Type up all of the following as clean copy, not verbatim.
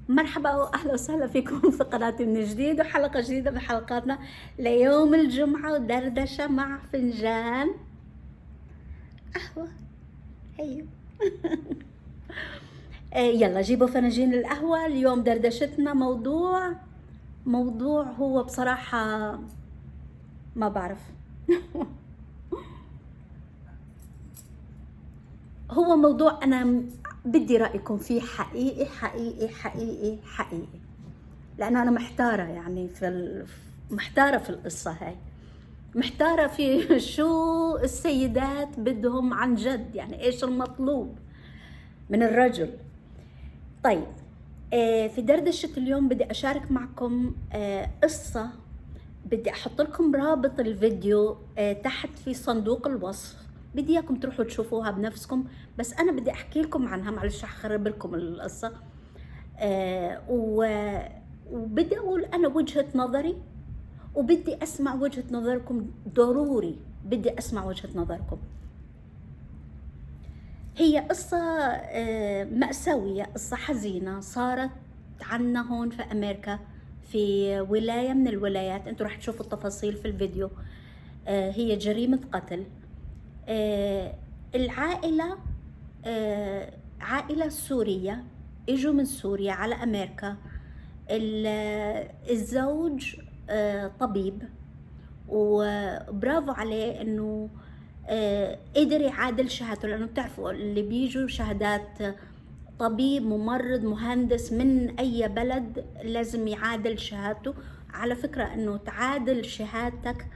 مرحبا واهلا وسهلا فيكم في قناتي من جديد وحلقه جديده من حلقاتنا ليوم الجمعه ودردشه مع فنجان قهوه. هيو. يلا جيبوا فناجين القهوه. اليوم دردشتنا موضوع هو بصراحه ما بعرف. هو موضوع انا بدي رايكم فيه حقيقي حقيقي حقيقي حقيقي، لانه انا محتاره يعني محتاره في القصه هاي، محتارة في شو السيدات بدهم عن جد، يعني ايش المطلوب من الرجل. طيب، في دردشة اليوم بدي اشارك معكم قصة. بدي احط لكم رابط الفيديو تحت في صندوق الوصف، بدي اياكم تروحوا تشوفوها بنفسكم، بس انا بدي احكي لكم عنها، معلش اخرب لكم القصة. وبدي اقول انا وجهة نظري، وبدي اسمع وجهة نظركم، ضروري بدي اسمع وجهة نظركم. هي قصة مأساوية، قصة حزينة صارت عنا هون في امريكا، في ولاية من الولايات، انتوا رح تشوفوا التفاصيل في الفيديو. هي جريمة قتل. العائلة عائلة سورية، اجوا من سوريا على امريكا. الزوج طبيب، وبرافو عليه انه قدر يعادل شهادته، لانه بتعرفوا اللي بيجوا شهادات طبيب ممرض مهندس من اي بلد لازم يعادل شهادته. على فكرة انه تعادل شهادتك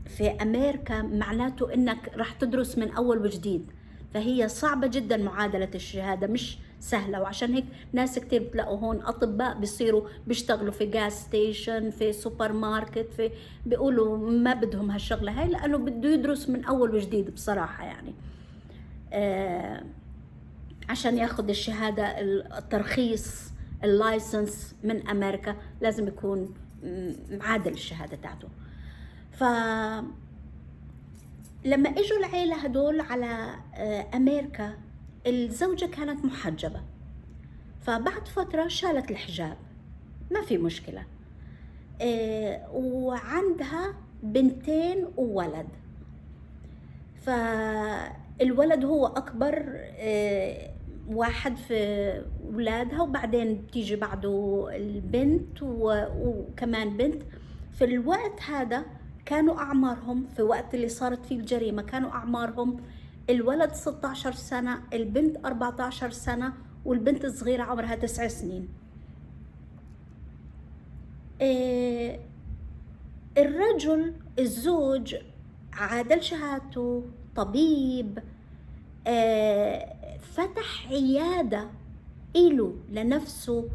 في امريكا معناته انك راح تدرس من اول وجديد، فهي صعبة جدا معادلة الشهادة، مش سهلة. وعشان هيك ناس كتير بتلاقوا هون اطباء بيصيروا بيشتغلوا في جاز ستيشن، في سوبر ماركت، بيقولوا ما بدهم هالشغلة هاي، لانه بده يدرس من اول وجديد بصراحة يعني. عشان ياخد الشهادة، الترخيص، اللايسنس من امريكا لازم يكون معادل الشهادة تاعته. لما اجوا العيلة هدول على امريكا، الزوجة كانت محجبة، فبعد فترة شالت الحجاب، ما في مشكلة. وعندها بنتين وولد، فالولد هو اكبر واحد في ولادها، وبعدين بتيجي بعده البنت وكمان بنت. في الوقت هذا كانوا اعمارهم، في وقت اللي صارت فيه الجريمة، كانوا اعمارهم الولد 16 سنة، البنت 14 سنة، والبنت الصغيرة عمرها 9 سنين. الرجل الزوج عادل شهادته، طبيب، فتح عيادة إله لنفسه،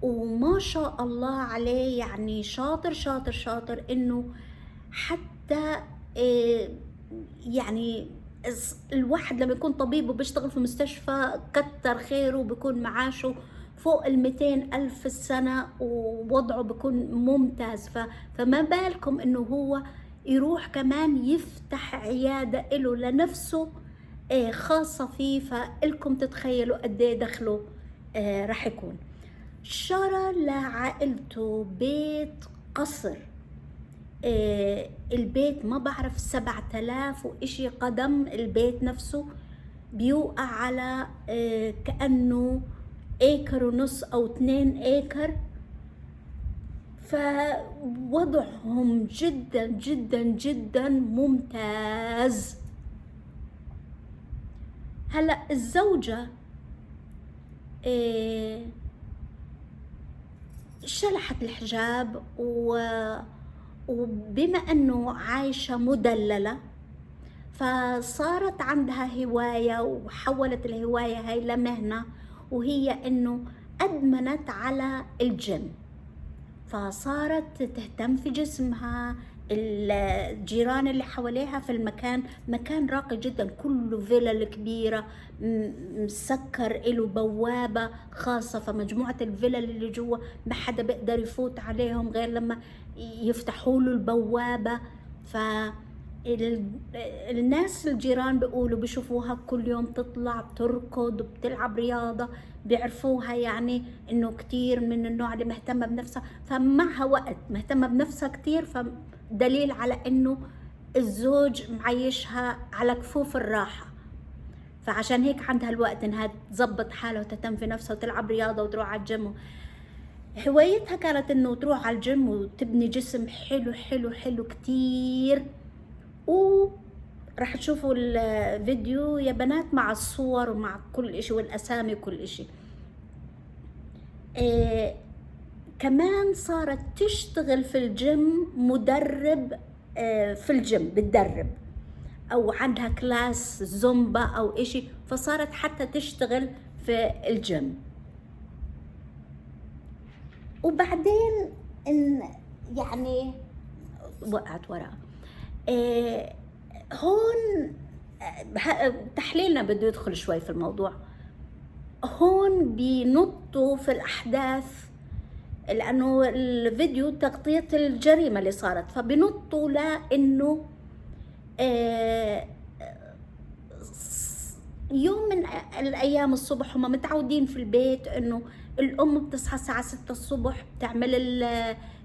وما شاء الله عليه، يعني شاطر شاطر شاطر، إنه حتى يعني الواحد لما يكون طبيب وبيشتغل في مستشفى كتر خيره، بيكون معاشه فوق 200,000 السنة، ووضعه بيكون ممتاز. فما بالكم إنه هو يروح كمان يفتح عيادة إله لنفسه خاصة فيه، فإلكم تتخيلوا قد ايه دخله راح يكون. شرى لعائلته بيت قصر، البيت ما بعرف 7,000 وإشي قدم، البيت نفسه بيوقع على كأنه ايكر ونص او 2 ايكر. فوضعهم جدا جدا جدا ممتاز. هلا الزوجة شلحت الحجاب، وبما انه عايشة مدللة، فصارت عندها هواية، وحولت الهواية هاي لمهنة، وهي انه ادمنت على الجيم، فصارت تهتم في جسمها. الجيران اللي حواليها في المكان مكان راقي جدا، كله فيلل كبيرة، مسكر، له بوابة خاصة، فمجموعة الفيلل اللي جوا ما حدا بيقدر يفوت عليهم غير لما يفتحوا له البوابة. الناس الجيران بيقولوا بيشوفوها كل يوم تطلع بتركض وبتلعب رياضة، بيعرفوها يعني انه كتير من النوع اللي مهتمة بنفسها، فمعها وقت مهتمة بنفسها كتير، فدليل على انه الزوج معيشها على كفوف الراحة. فعشان هيك عندها الوقت انها تظبط حالها وتهتم في نفسها وتلعب رياضة وتروح على الجيم. هوايتها كانت انه تروح على الجيم وتبني جسم حلو حلو حلو كتير. وراح تشوفوا الفيديو يا بنات مع الصور ومع كل اشي والاسامي وكل اشي. كمان صارت تشتغل في الجيم مدرب، في الجيم بتدرب، او عندها كلاس زومبا او اشي، فصارت حتى تشتغل في الجيم. وبعدين ان يعني وقعت وراء. هون تحليلنا بده يدخل شوي في الموضوع. هون بينطوا في الأحداث لأنه الفيديو تغطية الجريمة اللي صارت، فبينطوا لأنه يوم من الأيام الصبح هم متعودين في البيت إنه الأم بتصحى الساعة 6 الصبح، بتعمل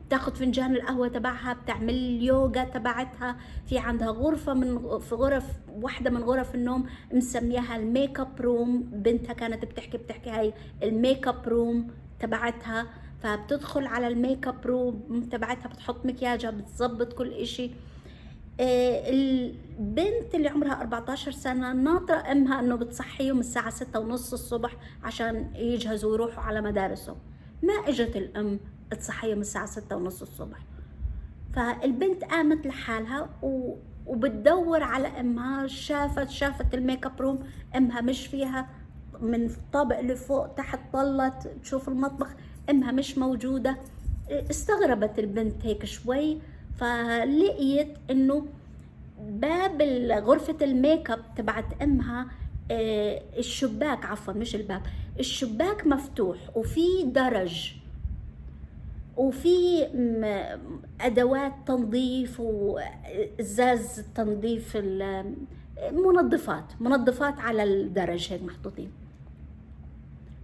تاخد فنجان القهوة تبعها، بتعمل اليوغا تبعتها، في عندها غرفة في غرف واحدة من غرف النوم مسميها الميك اب روم، بنتها كانت بتحكي هاي الميك اب روم تبعتها، فبتدخل على الميك اب روم تبعتها، بتحط مكياجها، بتظبط كل اشي. البنت اللي عمرها 14 سنة ناطرة امها انه بتصحيهم الساعة 6:30 الصبح عشان يجهزوا ويروحوا على مدارسهم. ما اجت الام تصحيهم الساعة 6:30 الصبح، فالبنت قامت لحالها وبتدور على امها. شافت الميك اب روم، امها مش فيها، من الطابق اللي فوق تحت طلت تشوف المطبخ، امها مش موجودة. استغربت البنت هيك شوي، فلقيت انه باب غرفة الميك اب تبعت امها، الشباك عفوا مش الباب، الشباك مفتوح وفي درج وفي ادوات تنظيف وازاز تنظيف، منظفات على الدرج هيك محطوطين.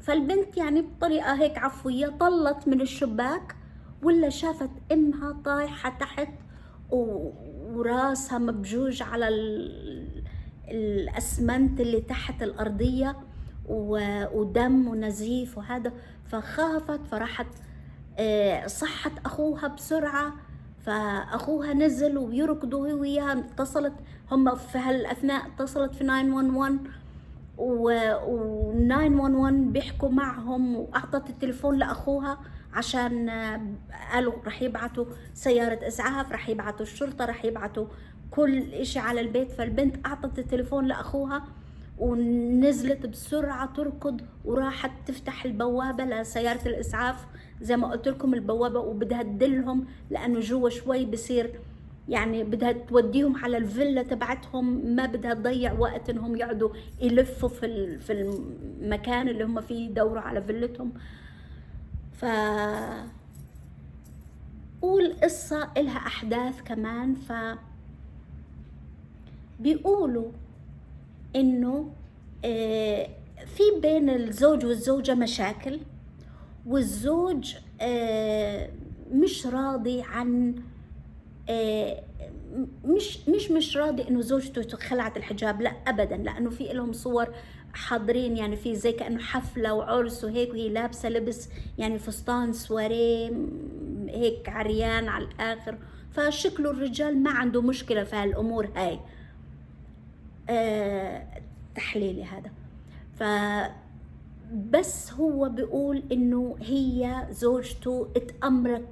فالبنت يعني بطريقة هيك عفوية طلت من الشباك، ولا شافت امها طايحة تحت وراسها مبجوج على الاسمنت اللي تحت الارضية، ودم ونزيف وهذا. فخافت، فراحت صحت اخوها بسرعة، فاخوها نزل ويركضوا هي وياها. اتصلت هم في هالاثناء، اتصلت في 911 و 911 بيحكوا معهم، واعطت التليفون لاخوها عشان قالوا رح يبعتوا سيارة اسعاف، رح يبعتوا الشرطة، رح يبعتوا كل اشي على البيت. فالبنت اعطت التليفون لاخوها ونزلت بسرعة تركض وراحت تفتح البوابة لسيارة الاسعاف زي ما قلت لكم البوابة، وبدها تدلهم لانه جوا شوي بصير يعني بدها توديهم على الفيلا تبعتهم، ما بدها تضيع وقت انهم يقعدوا يلفوا في المكان اللي هم فيه يدوروا على فيلتهم. ف والقصة إلها أحداث كمان. بيقولوا إنه في بين الزوج والزوجة مشاكل، والزوج مش راضي عن مش راضي انه زوجته خلعت الحجاب، لا ابدا، لانه في لهم صور حاضرين يعني في زي كانه حفله وعرس وهيك، وهي لابسه لبس يعني فستان سواريه هيك عريان على الاخر. فشكله الرجال ما عنده مشكله في هالامور هاي. تحليلي هذا. بس هو بيقول انه هي زوجته اتأمركت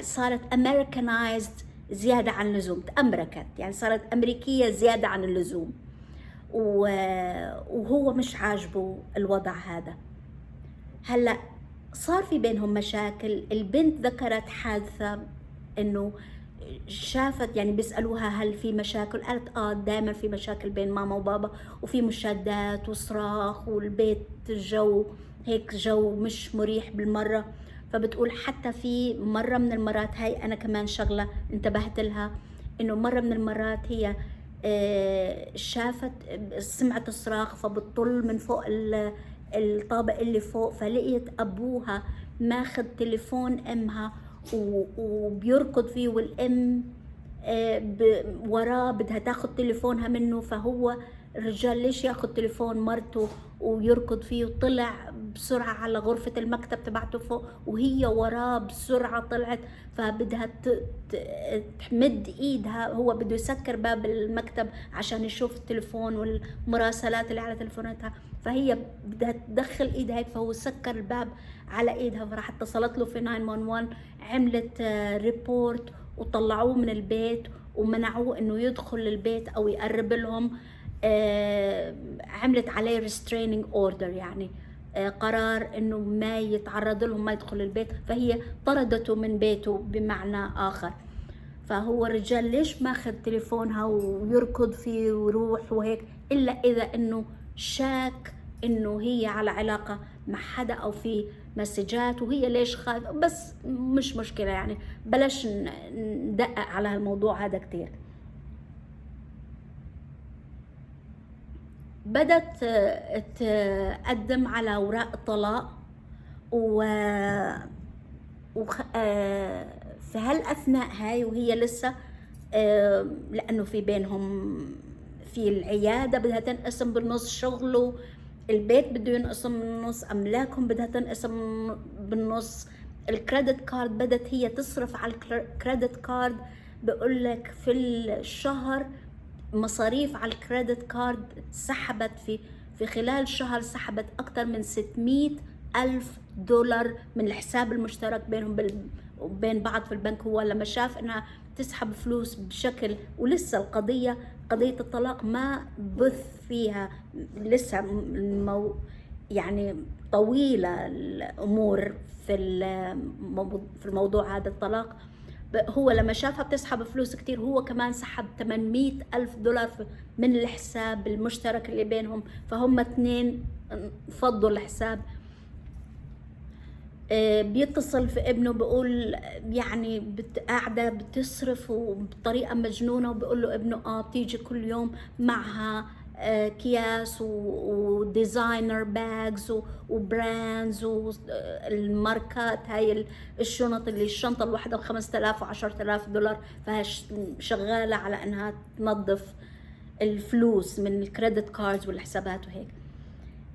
صارت Americanized زيادة عن اللزوم، تأمركت يعني صارت أمريكية زيادة عن اللزوم، وهو مش عاجبه الوضع هذا. هلأ صار في بينهم مشاكل. البنت ذكرت حادثة انه شافت يعني بيسألوها هل في مشاكل، قالت دائما في مشاكل بين ماما وبابا، وفي مشادات وصراخ، والبيت جو هيك جو مش مريح بالمرة. فبتقول حتى في مرة من المرات، هاي أنا كمان شغلة انتبهت لها، إنه مرة من المرات هي شافت سمعت صراخ فبتطل من فوق الطابق اللي فوق، فلقيت أبوها ماخذ تليفون أمها وبيركض فيه، والأم وراه بدها تاخذ تليفونها منه. فهو الرجال ليش ياخذ تليفون مرته ويركض فيه؟ وطلع بسرعة على غرفة المكتب تبعته فوق، وهي وراه بسرعة طلعت، فبدها تمد ايدها، هو بده يسكر باب المكتب عشان يشوف التليفون والمراسلات اللي على تليفوناتها، فهي بدها تدخل ايدها هيك، فهو سكر الباب على ايدها، فراح اتصلت له في 911، عملت ريبورت وطلعوه من البيت ومنعوه انه يدخل البيت او يقرب لهم. عملت عليه restraining order، يعني قرار انه ما يتعرض لهم، ما يدخل البيت، فهي طردته من بيته بمعنى اخر. فهو الرجال ليش ماخذ تليفونها ويركض فيه ويروح وهيك؟ الا اذا انه شاك انه هي على علاقة مع حدا او في مسجات، وهي ليش خايفة، بس مش مشكلة يعني، بلاش ندقق على الموضوع هذا كتير. بدت تقدم على اوراق الطلاق، و في هالاثناء هاي وهي لسه لانه في بينهم في العياده بدها تنقسم بالنص، شغله البيت بده ينقسم بالنص، املاكهم بدها تنقسم بالنص، الكريدت كارد بدت هي تصرف على الكريدت كارد. بقول لك في الشهر مصاريف على الكريدت كارد سحبت في خلال شهر، سحبت أكثر من 600,000 دولار من الحساب المشترك بينهم وبين بعض في البنك. هو لما شاف انها تسحب فلوس بشكل، ولسه قضية الطلاق ما بث فيها، لسه يعني طويلة الأمور في الموضوع هذا الطلاق. هو لما شافها بتسحب فلوس كتير، هو كمان سحب 800,000 دولار من الحساب المشترك اللي بينهم، فهم اثنين فضوا الحساب. بيتصل في ابنه بقول يعني قاعدة بتصرف وبطريقة مجنونة، وبقول له ابنه بتيجي كل يوم معها اكياس وديزاينر باجز وبراندز والماركات، هاي الشنط اللي الشنطه الواحده ب 5000 و10000 دولار، فهي شغاله على انها تنظف الفلوس من الكريدت كاردز والحسابات وهيك.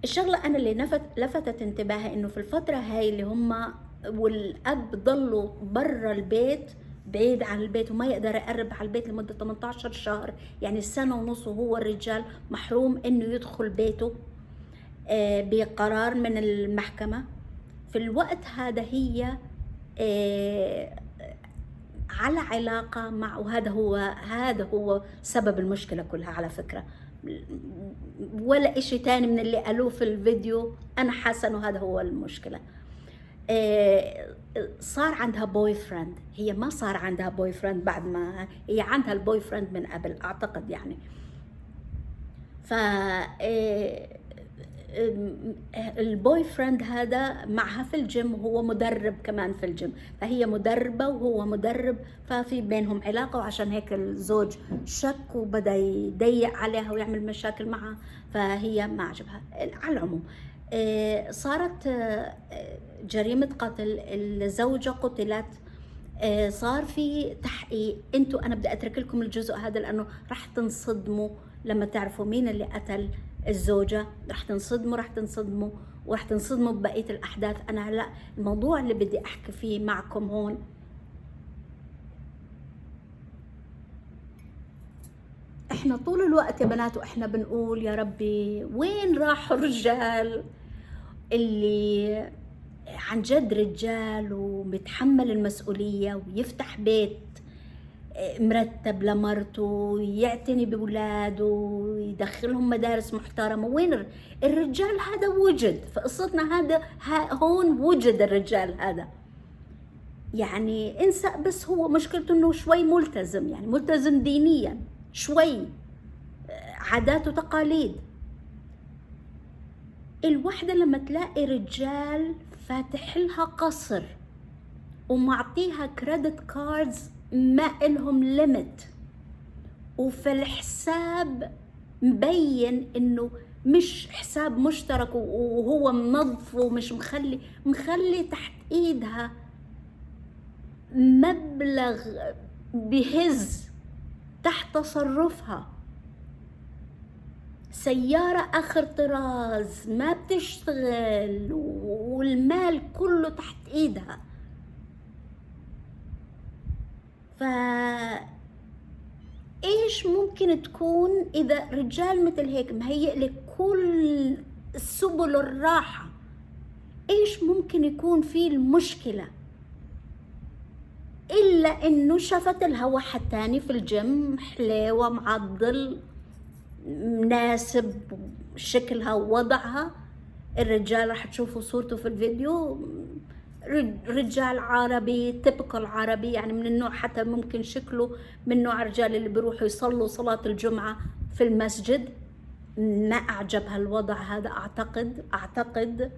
الشغله انا اللي لفتت انتباهي انه في الفتره هاي اللي هم والاب ضلوا برا البيت بعيد عن البيت وما يقدر يقرب على البيت لمدة 18 شهر، يعني سنة ونص، وهو الرجال محروم انه يدخل بيته بقرار من المحكمة. في الوقت هذا هي على علاقة مع، وهذا هو سبب المشكلة كلها على فكرة، ولا اشي تاني من اللي قالوه في الفيديو، انا حاسة انه هذا هو المشكلة. صار عندها بوي فريند، هي ما صار عندها بوي فريند بعد ما هي عندها البوي فريند من قبل اعتقد يعني. ف البوي فريند هذا معها في الجيم، وهو مدرب كمان في الجيم، فهي مدربة وهو مدرب، ففي بينهم علاقة، وعشان هيك الزوج شك وبدأ يضيق عليها ويعمل مشاكل معها، فهي ما عجبها. على العموم صارت جريمة قتل، الزوجة قتلت، صار في تحقيق. انا بدي اترك لكم الجزء هذا لانه راح تنصدموا لما تعرفوا مين اللي قتل الزوجة، راح تنصدموا ببقية الاحداث. انا هلا الموضوع اللي بدي احكي فيه معكم هون، احنا طول الوقت يا بنات واحنا بنقول يا ربي وين راحوا الرجال اللي عن جد رجال ومتحمل المسؤولية ويفتح بيت مرتب لمرته ويعتني بولاده ويدخلهم مدارس محترمة؟ وين الرجال هذا؟ وجد في قصتنا هذا هون وجد الرجال هذا، يعني انسى، بس هو مشكلته انه شوي ملتزم، يعني ملتزم دينيا شوي، عادات وتقاليد. الوحدة لما تلاقي رجال فاتح لها قصر ومعطيها كريدت كاردز ما إلهم ليميت، وفي الحساب مبين إنه مش حساب مشترك وهو منظف ومش مخلي تحت إيدها مبلغ بهز تحت تصرفها، سيارة آخر طراز ما بتشتغل والمال كله تحت إيدها. إيش ممكن تكون إذا رجال مثل هيك مهيئ لك كل سبل الراحة؟ إيش ممكن يكون فيه المشكلة؟ إلا إنه شفت لها واحد تاني في الجيم حليوة معضل مناسب شكلها ووضعها. الرجال راح تشوفوا صورته في الفيديو، رجال عربي تبقى عربي، يعني من النوع حتى ممكن شكله من نوع الرجال اللي بيروحوا يصلوا صلاة الجمعة في المسجد. ما أعجبها الوضع هذا، أعتقد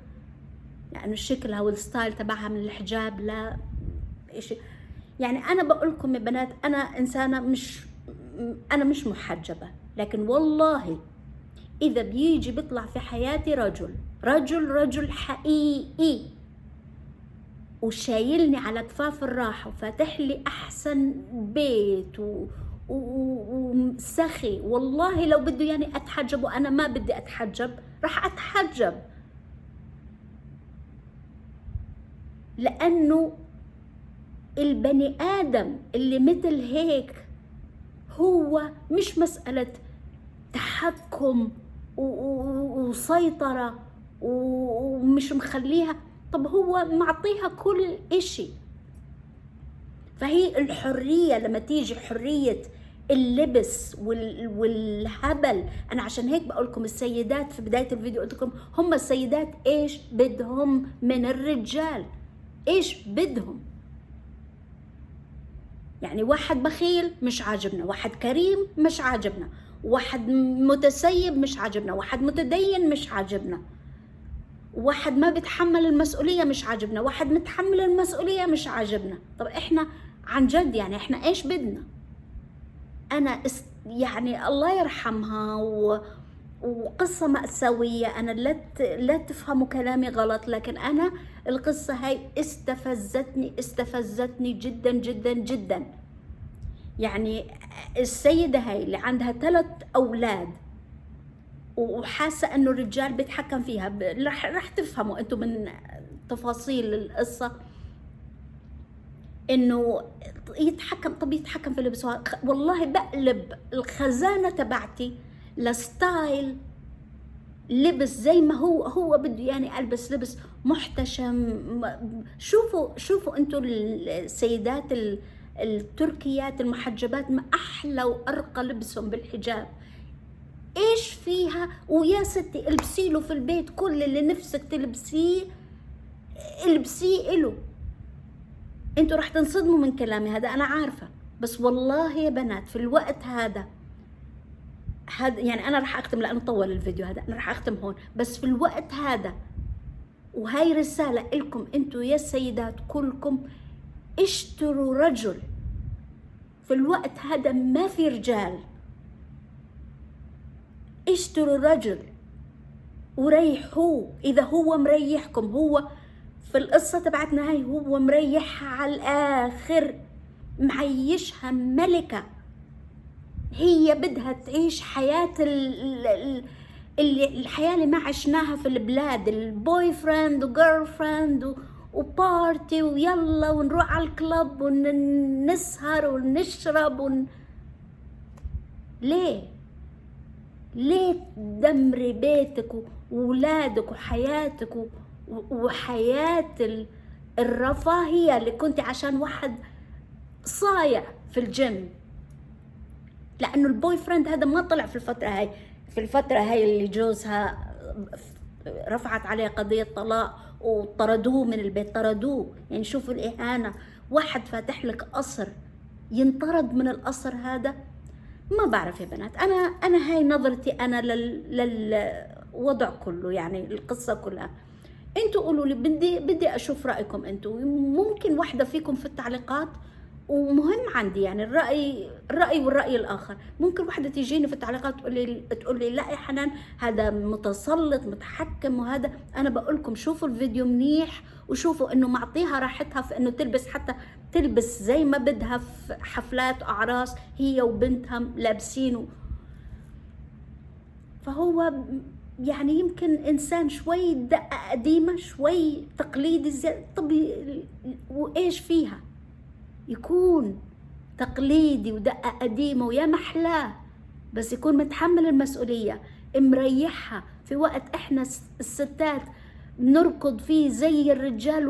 يعني شكلها والستايل تبعها من الحجاب لا إيش. يعني أنا بقول لكم يا بنات، أنا إنسانة أنا مش محجبة، لكن والله إذا بيجي بيطلع في حياتي رجل حقيقي وشايلني على كفاف الراحة وفاتح لي أحسن بيت وسخي، والله لو بده يعني أتحجب وأنا ما بدي أتحجب راح أتحجب، لأنه البني آدم اللي مثل هيك هو مش مسألة تحكم وسيطرة ومش مخليها، طب هو معطيها كل إشي. فهي الحرية لما تيجي حرية اللبس والهبل. أنا عشان هيك بقولكم السيدات في بداية الفيديو قلت لكم هم السيدات إيش بدهم من الرجال، إيش بدهم. يعني واحد بخيل مش عاجبنا، واحد كريم مش عاجبنا، واحد متسيب مش عاجبنا، واحد متدين مش عاجبنا، واحد ما بيتحمل المسؤولية مش عاجبنا، واحد متحمل المسؤولية مش عاجبنا. طب احنا عن جد يعني احنا ايش بدنا؟ انا يعني الله يرحمها وقصة مأساوية. انا لا تفهموا كلامي غلط، لكن انا القصة هاي استفزتني جدا جدا جدا. يعني السيدة هاي اللي عندها 3 أولاد وحاسة انه الرجال بيتحكم فيها، رح تفهموا انتم من تفاصيل القصة انه يتحكم في اللبس. والله بقلب الخزانة تبعتي لستايل لبس زي ما هو بده، يعني البس لبس محتشم. شوفوا انتم السيدات التركيات المحجبات ما احلى وارقى لبسهم بالحجاب، ايش فيها؟ ويا ستي البسي له في البيت كل اللي نفسك تلبسيه، البسيه له. انتوا راح تنصدموا من كلامي هذا انا عارفة، بس والله يا بنات في الوقت هذا يعني انا راح اختم لانه طول الفيديو هذا، انا راح اختم هون. بس في الوقت هذا، وهاي رسالة لكم انتوا يا السيدات كلكم، اشتروا رجل. في الوقت هذا ما في رجال، اشتروا رجل وريحوه. اذا هو مريحكم، هو في القصة تبعتنا هاي هو مريحها على الاخر، معيشها ملكة. هي بدها تعيش حياة الحياة اللي ما عشناها في البلاد، البوي فريند وجيرل فريند وبارتي ويلا ونروح على الكلب ونسهر ونشرب ليه تدمري بيتك وولادك وحياتك وحياة الرفاهية اللي كنت عشان واحد صايع في الجيم؟ لأنه البوي فريند هذا ما طلع في الفترة هاي اللي جوزها رفعت عليه قضية طلاق وطردوه من البيت، طردوه. يعني شوفوا الإهانة، واحد فاتح لك قصر ينطرد من القصر هذا. ما بعرف يا بنات، أنا هاي نظرتي أنا للوضع كله، يعني القصة كلها. انتوا قولوا لي، بدي اشوف رايكم انتوا. ممكن واحده فيكم في التعليقات، ومهم عندي يعني الراي والراي الاخر. ممكن واحده تيجيني في التعليقات تقول لي لا يا حنان هذا متسلط متحكم وهذا. انا بقول لكم شوفوا الفيديو منيح، وشوفوا انه معطيها راحتها في انه تلبس، حتى تلبس زي ما بدها في حفلات اعراس هي وبنتها لابسين. فهو يعني يمكن انسان شوي دقه قديمه، شوي تقليدي زي. طب وايش فيها يكون تقليدي ودقه قديمه ويا محلاه، بس يكون متحمل المسؤوليه، مريحها في وقت احنا الستات نركض فيه زي الرجال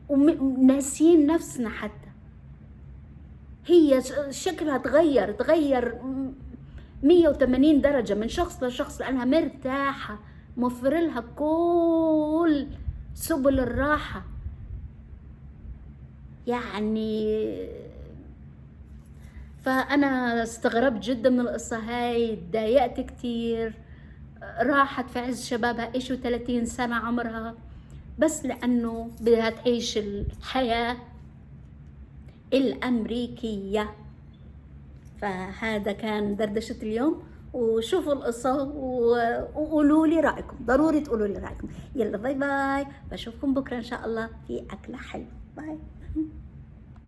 وناسيين نفسنا. حتى هي شكلها تغير 180 درجة من شخص لشخص، لأنها مرتاحة، موفر لها كل سبل الراحة. يعني فأنا استغربت جدا من القصة هاي، تضايقت كتير. راحت في عز شبابها، إيش 30 سنة عمرها، بس لأنه بدها تعيش الحياة الأمريكية. فهذا كان دردشة اليوم، وشوفوا القصة وقولوا لي رأيكم، ضروري تقولوا لي رأيكم. يلا باي باي، بشوفكم بكرة إن شاء الله في أكلة حلوة. باي.